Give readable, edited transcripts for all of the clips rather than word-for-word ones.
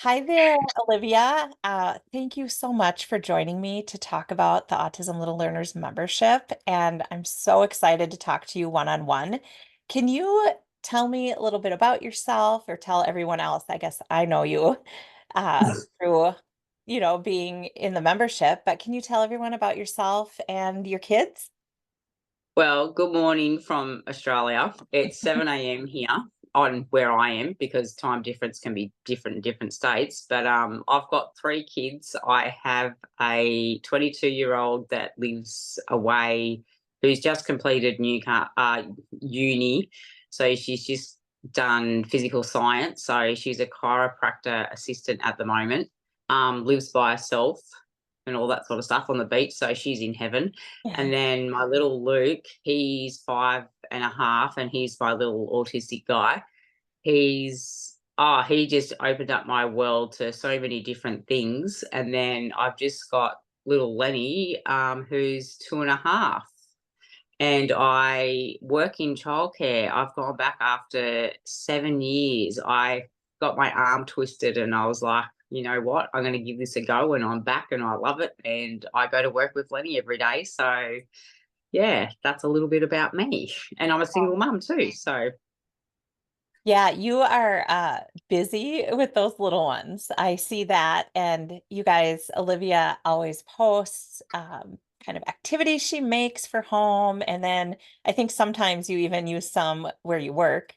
Hi there, Olivia. Thank you so much for joining me to talk about the Autism Little Learners membership. And I'm so excited to talk to you one-on-one. Can you tell me a little bit about yourself or tell everyone else? I guess I know you through, being in the membership, but can you tell everyone about yourself and your kids? Well, good morning from Australia. It's 7 a.m. here on where I am because time difference can be different in different states. But I've got three kids. I have a 22-year-old that lives away who's just completed uni. So she's just done physical science. So she's a chiropractor assistant at the moment, lives by herself and all that sort of stuff on the beach. So she's in heaven. And then my little Luke, he's 5.5, and he's my little autistic guy. He just opened up my world to so many different things. And then I've just got little Lenny, who's 2.5. And I work in childcare. I've gone back after 7 years. I got my arm twisted and I was like, you know what? I'm going to give this a go. And I'm back and I love it. And I go to work with Lenny every day. So, yeah, that's a little bit about me. And I'm a single mum too. So, Yeah, you are busy with those little ones. I see that. And you guys, Olivia always posts kind of activities she makes for home. And then I think sometimes you even use some where you work.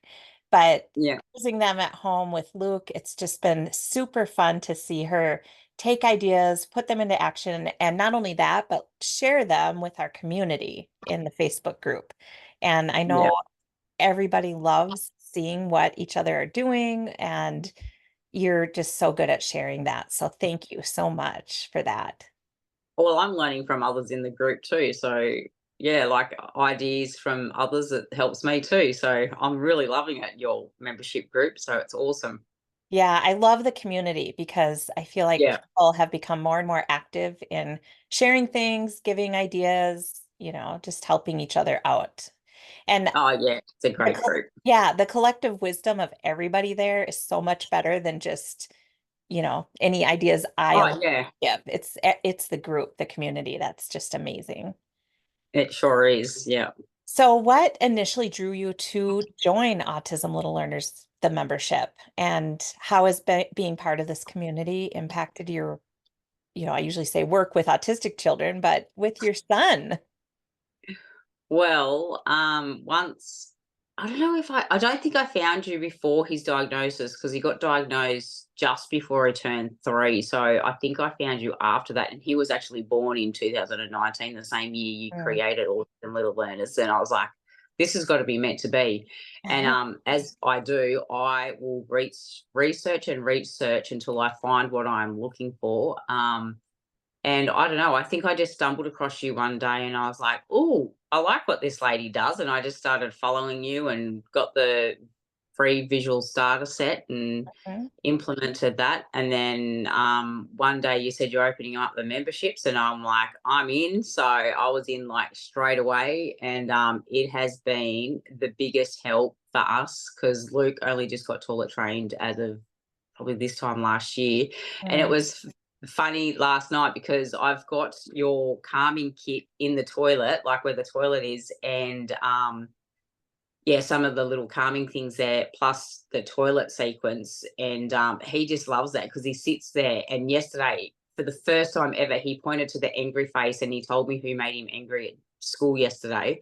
But yeah. using them at home with Luke, it's just been super fun to see her take ideas, put them into action, and not only that, but share them with our community in the Facebook group. And I Yeah. know everybody loves seeing what each other are doing, and you're just so good at sharing that. So thank you so much for that. Well, I'm learning from others in the group too. So, yeah, like ideas from others, it helps me too. So, I'm really loving it, your membership group. So, it's awesome. Yeah, I love the community because I feel like Yeah. people have become more and more active in sharing things, giving ideas, just helping each other out. And Oh, yeah. It's a great group. yeah, the collective wisdom of everybody there is so much better than just, any ideas I Oh, alone yeah. give. It's the group, the community that's just amazing. It sure is. Yeah. So, what initially drew you to join Autism Little Learners, the membership, and how has being part of this community impacted your, I usually say work with autistic children, but with your son? Well, once I don't know if I don't think I found you before his diagnosis because he got diagnosed just before he turned 3. So I think I found you after that. And he was actually born in 2019, the same year you Mm. created Autism Little Learners. And I was like, this has got to be meant to be. And as I do, I will research and research until I find what I'm looking for. And I don't know, I think I just stumbled across you one day and I was like, "Oh, I like what this lady does." And I just started following you and got the free visual starter set and Mhm. implemented that. And then one day you said you're opening up the memberships, and I'm like, I'm in. So I was in like straight away. And it has been the biggest help for us because Luke only just got toilet trained as of probably this time last year. And it Mm. was funny last night because I've got your calming kit in the toilet, like where the toilet is, and yeah, some of the little calming things there, plus the toilet sequence. And he just loves that because he sits there. And yesterday, for the first time ever, he pointed to the angry face and he told me who made him angry at school yesterday.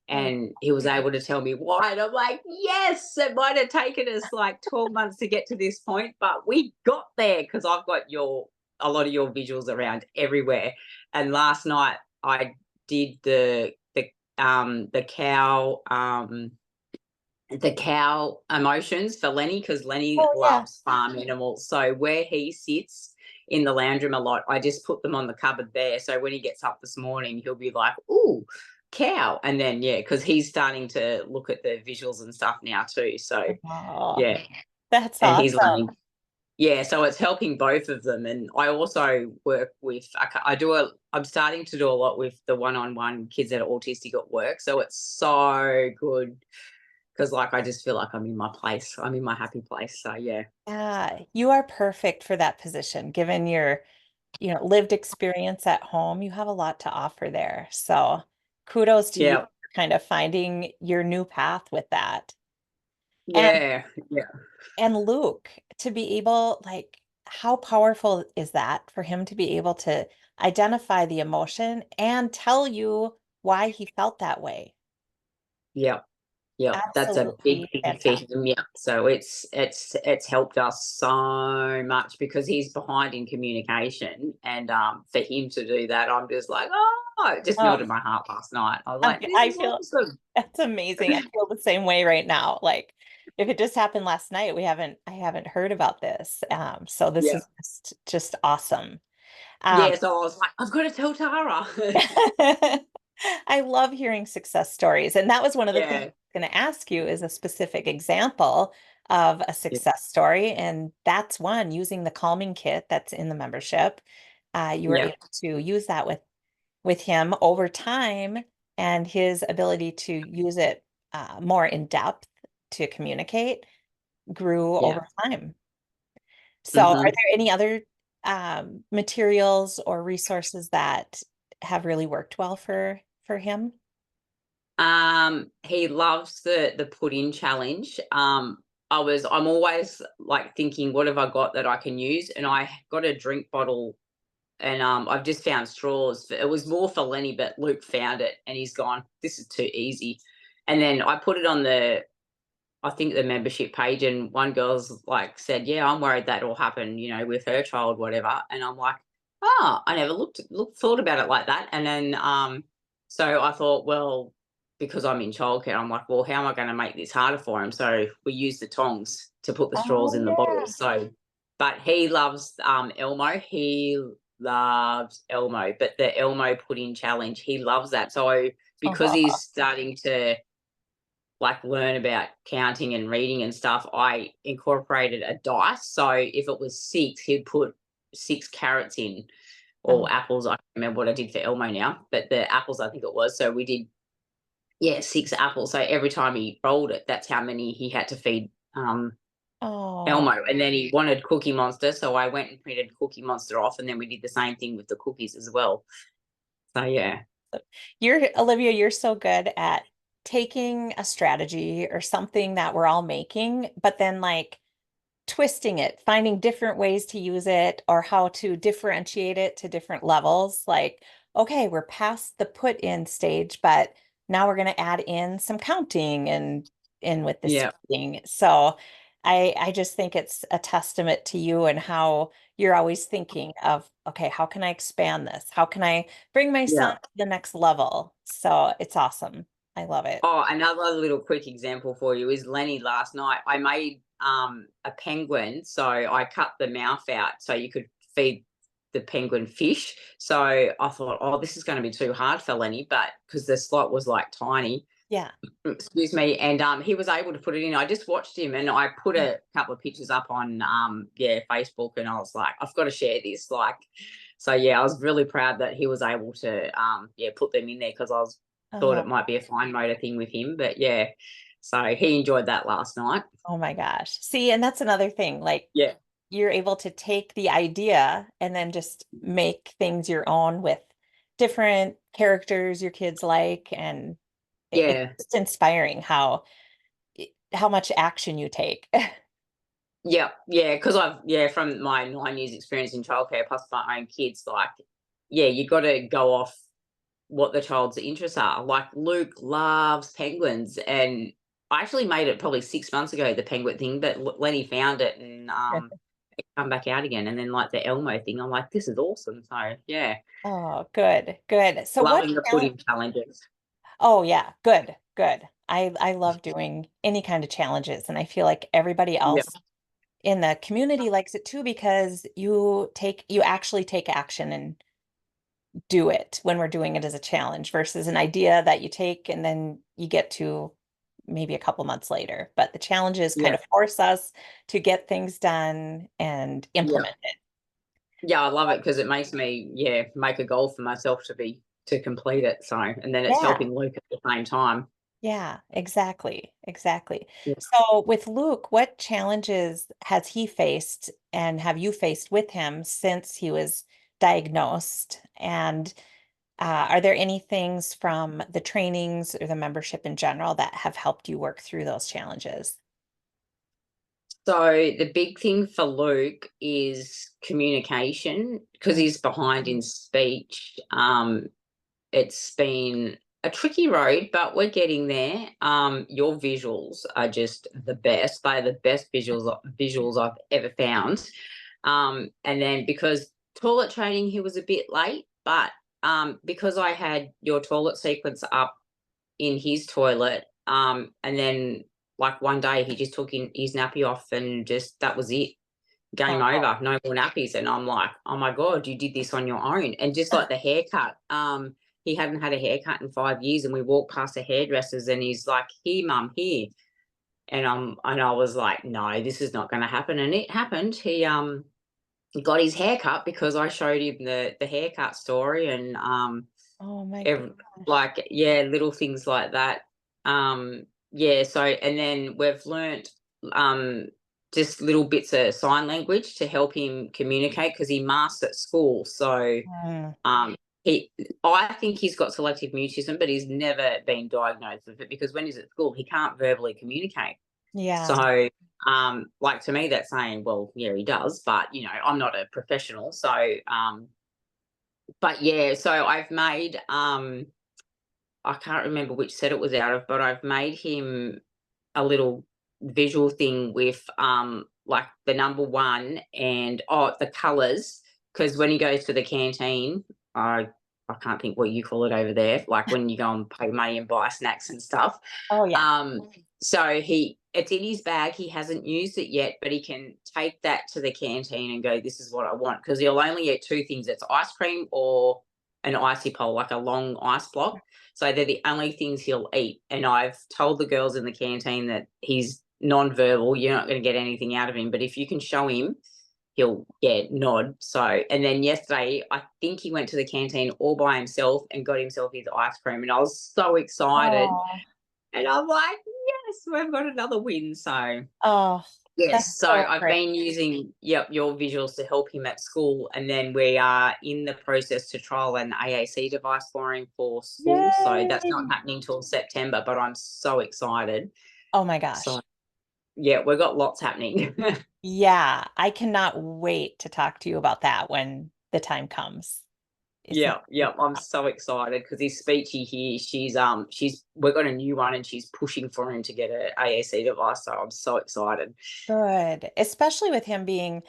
Mm. And he was able to tell me why. And I'm like, yes, it might have taken us like 12 months to get to this point, but we got there because I've got a lot of your visuals around everywhere. And last night I did the cow emotions for Lenny because Lenny Oh, yeah. loves farm animals. So where he sits in the lounge room a lot, I just put them on the cupboard there. So when he gets up this morning, he'll be like, "Ooh, cow!" And then yeah, because he's starting to look at the visuals and stuff now too. So Oh, yeah, that's and he's awesome. learning. Yeah, so it's helping both of them. And I also work with. I do a. I'm starting to do a lot with the one-on-one kids that are autistic at work. So it's so good because like I just feel like I'm in my place. I'm in my happy place. So yeah. Yeah, you are perfect for that position, given your, lived experience at home. You have a lot to offer there. So kudos to you Yeah. for kind of finding your new path with that. And Yeah. Yeah. and Luke, to be able, like, how powerful is that for him to be able to identify the emotion and tell you why he felt that way? Yeah. Yep, that's a big Absolutely thing for fantastic. him, yeah. So it's helped us so much because he's behind in communication, and, for him to do that, I'm just like, "Oh," it just Oh, melted my heart last night. I was like, "This I is feel awesome." that's amazing. I feel the same way right now. Like if it just happened last night, I haven't heard about this. So this Yeah. is just awesome. Um, Yeah, so I was like, "I've gotta tell Tara." I love hearing success stories. And that was one of the things Yeah. I was going to ask you is a specific example of a Yeah. success story. And that's one using the calming kit that's in the membership. You were Yeah. able to use that with him over time and his ability to use it more in depth to communicate grew Yeah. over time. So, are Mhm. there any other materials or resources that have really worked well for him? He loves the put-in challenge. I'm always, like, thinking, "What have I got that I can use?" And I got a drink bottle. And, I've just found straws. It was more for Lenny, but Luke found it and he's gone, "This is too easy." And then I put it on I think the membership page, and one girl's like said, "Yeah, I'm worried that'll happen, with her child, whatever." And I'm like, "Oh, I never thought about it like that." And then, so I thought, well, because I'm in childcare, I'm like, "Well, how am I going to make this harder for him?" So we use the tongs to put the Oh, straws in the yeah. bottles. So, but he loves Elmo. He loves Elmo, but the Elmo pudding challenge, he loves that. So because he's starting to like learn about counting and reading and stuff, I incorporated a dice. So if it was six, he'd put 6 carrots in, Oh, or apples. I can't remember what I did for Elmo now, but the apples, I think it was. So we did, yeah, 6 apples. So every time he rolled it, that's how many he had to feed oh, Elmo. And then he wanted Cookie Monster. So I went and printed Cookie Monster off. And then we did the same thing with the cookies as well. So yeah, you're Olivia, you're so good at taking a strategy or something that we're all making, but then like twisting it, finding different ways to use it or how to differentiate it to different levels. Like, okay, we're past the put in stage, but now we're going to add in some counting and in with the yeah, speaking. So I just think it's a testament to you and how you're always thinking of, okay, how can I expand this? How can I bring my son yeah. to the next level? So it's awesome. I love it. Oh, another little quick example for you is Lenny last night. I made a penguin, so I cut the mouth out so you could feed the penguin fish. So I thought, oh, this is going to be too hard for Lenny, but because the slot was like tiny, Yeah. excuse me, and he was able to put it in. I just watched him, and I put a couple of pictures up on yeah, Facebook, and I was like, I've got to share this. Like, so yeah, I was really proud that he was able to yeah, put them in there because I was thought Oh, it might be a fine motor thing with him, but yeah, so he enjoyed that last night. oh my gosh. See, and that's another thing. Like Yeah, you're able to take the idea and then just make things your own with different characters your kids like, and it's yeah, just inspiring how much action you take. yeah, yeah. Because I've, yeah, from my 9 years experience in childcare plus my own kids, like, yeah, you got to go off what the child's interests are. Like Luke loves penguins, and I actually made it probably 6 months ago, the penguin thing, but Lenny found it and it come back out again. And then like the Elmo thing, I'm like, this is awesome. So yeah, Oh, good, good. So what loving the challenge? pudding challenges. Oh yeah, good, good. I love doing any kind of challenges, and I feel like everybody Yeah, else in the community likes it too because you actually take action and do it when we're doing it as a challenge versus an idea that you take and then you get to maybe a couple months later. But the challenges kind yeah, of force us to get things done and yeah, implement it. yeah. I love it because it makes me, yeah, make a goal for myself to complete it. So, and then it's Yeah. helping Luke at the same time. Yeah, exactly. Exactly. Yeah. So with Luke, what challenges has he faced and have you faced with him since he was diagnosed? And are there any things from the trainings or the membership in general that have helped you work through those challenges? So the big thing for Luke is communication because Mm. he's behind in speech. It's been a tricky road, but we're getting there. Your visuals are just the best. They're the best visuals I've ever found. And then because toilet training, he was a bit late, but because I had your toilet sequence up in his toilet, and then like one day he just took his nappy off and just that was it. Game Oh, over, no more nappies. And I'm like, oh my God, you did this on your own. And just like the haircut, he hadn't had a haircut in 5 years, and we walked past the hairdressers and he's like, here, mum, here. And I was like, no, this is not gonna happen. And it happened. He got his haircut because I showed him the haircut story and oh my Ev gosh. like, yeah, little things like that. Yeah, so and then we've learnt, um, just little bits of sign language to help him communicate because he masks at school. So, Mm, um, he I think he's got selective mutism, but he's never been diagnosed with it because when he's at school, he can't verbally communicate. yeah. So, like, to me, that's saying, well, yeah, he does, but, I'm not a professional. So, but yeah, so I've made, I can't remember which set it was out of, but I've made him a little visual thing with like the number one and the colours because when he goes to the canteen, I can't think what you call it over there, like when you go and pay money and buy snacks and stuff. Oh yeah. Um, so it's in his bag. He hasn't used it yet, but he can take that to the canteen and go, "This is what I want." Because he'll only eat two things: it's ice cream or an icy pole, like a long ice block. So they're the only things he'll eat. And I've told the girls in the canteen that he's non-verbal. You're not going to get anything out of him, but if you can show him, he'll nod. So, and then yesterday, I think he went to the canteen all by himself and got himself his ice cream, and I was so excited. Oh, And I'm like, yes, we've got another win. So, oh, that's yes, so so I've great. been using your visuals to help him at school, and then we are in the process to trial an AAC device for him for school. So that's not Yay. happening till September, but I'm so excited. Oh my So gosh. yeah, we've got lots happening. Yeah, I cannot wait to talk to you about that when the time comes. It's Yeah, yeah, I'm so excited because his speechy here, she's we've got a new one and she's pushing for him to get a AAC device. So I'm so excited. good, especially with him being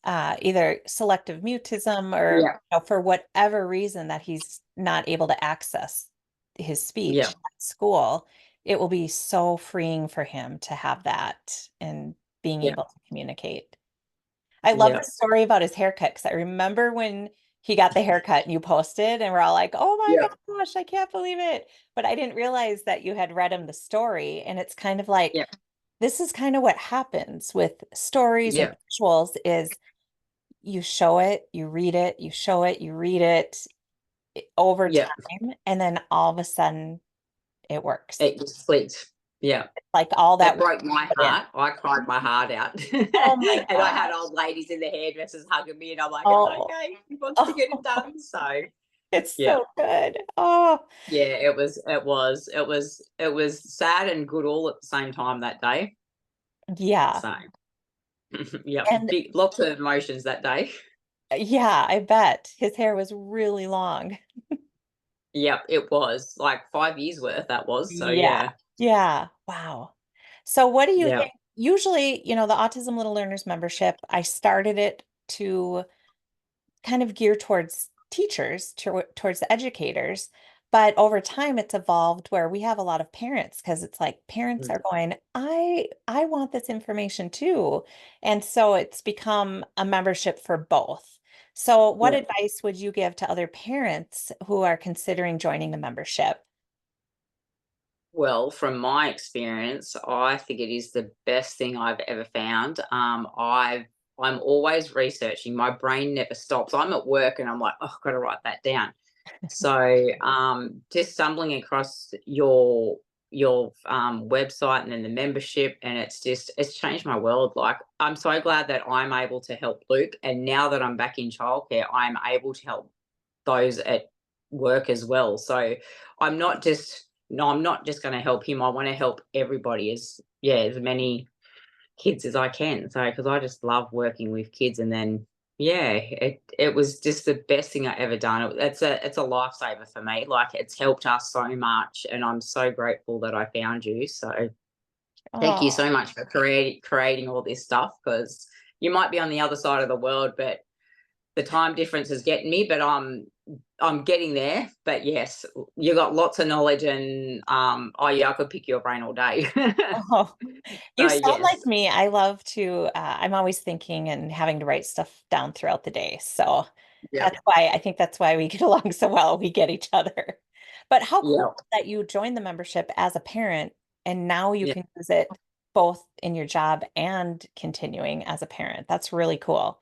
either selective mutism or Yeah, for whatever reason that he's not able to access his yeah, speech at school. It will be so freeing for him to have that and being yeah, able to communicate. I love yeah, the story about his haircut because I remember when he got the haircut and you posted and we're all like, oh my yeah, gosh, I can't believe it. But I didn't realize that you had read him the story. And it's kind of like, yeah, this is kind of what happens with stories or yeah, visuals is you show it, you read it, you show it, you read it over yeah. time, and then all of a sudden it works. It just clicked. Yeah. Like all It that work broke my put in. heart. I cried my heart out. And Oh my I had gosh. old ladies in the hairdressers hugging me, and I'm like, it's Oh, okay. He wants to get it oh, done. So it's yeah. so good. Oh, Yeah, it was sad and good all at the same time that day. yeah. So yeah, And big lots of emotions that day. yeah, I bet his hair was really long. Yep, it was like 5 years worth that was. So Yeah. yeah. Yeah. Wow. So what do you Yeah. think? Usually, the Autism Little Learners membership, I started it to kind of gear towards teachers, towards the educators. But over time, it's evolved where we have a lot of parents because it's like parents Mm, are going, I want this information too. And so it's become a membership for both. So what yeah. advice would you give to other parents who are considering joining the membership? Well, from my experience, I think it is the best thing I've ever found. I'm always researching. My brain never stops. I'm at work and I'm like, oh, I've got to write that down. So just stumbling across your your website and then the membership, and it's changed my world. Like, I'm so glad that I'm able to help Luke, and now that I'm back in childcare, I'm able to help those at work as well. So I'm not just no, I'm not just going to help him. I want to help everybody, as many kids as I can. So because I just love working with kids, and then yeah, it was just the best thing I ever done. It's a lifesaver for me. Like, it's helped us so much, and I'm so grateful that I found you. So thank you Oh, so much for creating all this stuff, because you might be on the other side of the world, but the time difference is getting me. But I'm getting there. But yes, you got lots of knowledge, and oh yeah, I could pick your brain all day. oh. You So sound yes, like me. I love to, I'm always thinking and having to write stuff down throughout the day. So yeah, I think that's why we get along so well. We get each other. But how yeah, cool that you joined the membership as a parent and now you yeah, can use it both in your job and continuing as a parent. That's really cool.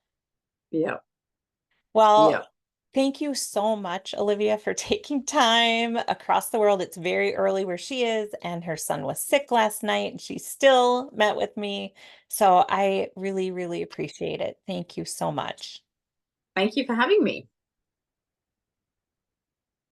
yeah, Well, yeah. thank you so much, Olivia, for taking time across the world. It's very early where she is, and her son was sick last night, and she still met with me. So I really, really appreciate it. Thank you so much. Thank you for having me.